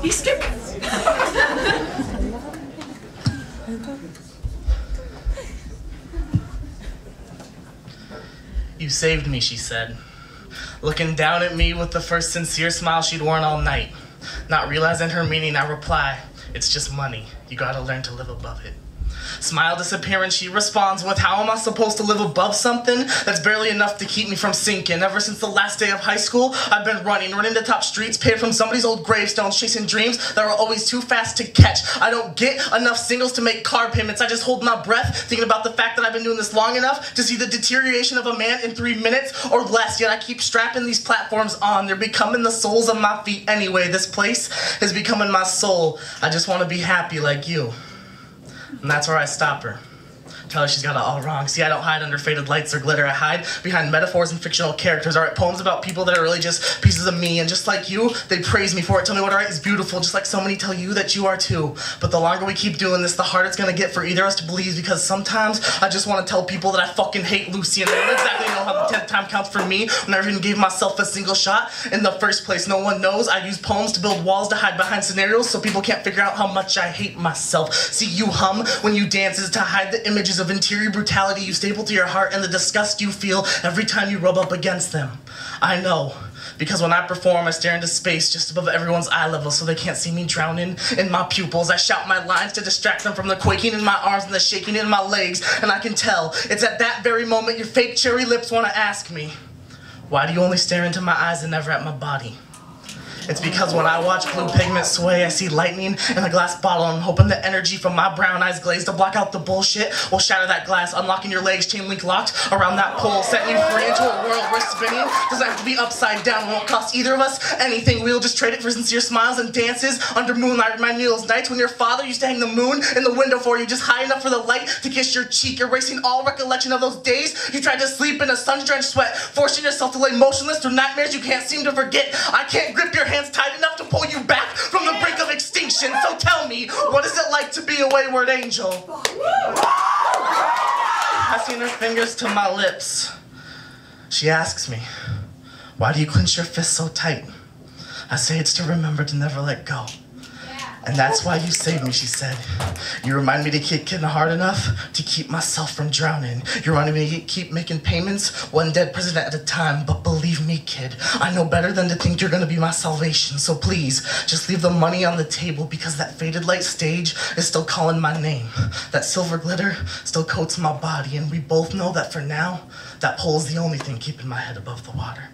He's skipping. You saved me, she said, looking down at me with the first sincere smile she'd worn all night. Not realizing her meaning, I reply, it's just money. You gotta learn to live above it. Smile disappearing, she responds with, how am I supposed to live above something that's barely enough to keep me from sinking? Ever since the last day of high school, I've been running the top streets, paid from somebody's old gravestones, chasing dreams that were always too fast to catch. I don't get enough singles to make car payments. I just hold my breath, thinking about the fact that I've been doing this long enough to see the deterioration of a man in 3 minutes or less, yet I keep strapping these platforms on. They're becoming the soles of my feet anyway. This place is becoming my soul. I just want to be happy like you. And that's where I stop her. Tell her she's got it all wrong. See, I don't hide under faded lights or glitter. I hide behind metaphors and fictional characters. I write poems about people that are really just pieces of me. And just like you, they praise me for it. Tell me what I write is beautiful, just like so many tell you that you are too. But the longer we keep doing this, the harder it's gonna get for either of us to believe, because sometimes I just want to tell people that I fucking hate Lucy, and they don't exactly know how the 10th time counts for me when I even gave myself a single shot in the first place. No one knows I use poems to build walls to hide behind scenarios so people can't figure out how much I hate myself. See, you hum when you dance is to hide the images of interior brutality you staple to your heart and the disgust you feel every time you rub up against them. I know, because when I perform, I stare into space just above everyone's eye level so they can't see me drowning in my pupils. I shout my lines to distract them from the quaking in my arms and the shaking in my legs, and I can tell it's at that very moment your fake cherry lips want to ask me, why do you only stare into my eyes and never at my body? It's because when I watch blue pigment sway, I see lightning in a glass bottle. I'm hoping the energy from my brown eyes glaze to block out the bullshit will shatter that glass, unlocking your legs chain link locked around that pole, setting you free into a world where spinning doesn't have to be upside down. It won't cost either of us anything. We'll just trade it for sincere smiles and dances under moonlight. Remind me of those nights when your father used to hang the moon in the window for you, just high enough for the light to kiss your cheek, erasing all recollection of those days you tried to sleep in a sun-drenched sweat, forcing yourself to lay motionless through nightmares you can't seem to forget. I can't grip your hands tight enough to pull you back from the brink of extinction. So tell me, what is it like to be a wayward angel? Pressing her fingers to my lips, she asks me, why do you clench your fists so tight? I say it's to remember to never let go. And that's why you saved me, she said. You remind me to keep kidding hard enough to keep myself from drowning. You remind me to keep making payments, one dead president at a time. But believe me, kid, I know better than to think you're gonna be my salvation. So please, just leave the money on the table, because that faded light stage is still calling my name. That silver glitter still coats my body, and we both know that for now, that pole is the only thing keeping my head above the water.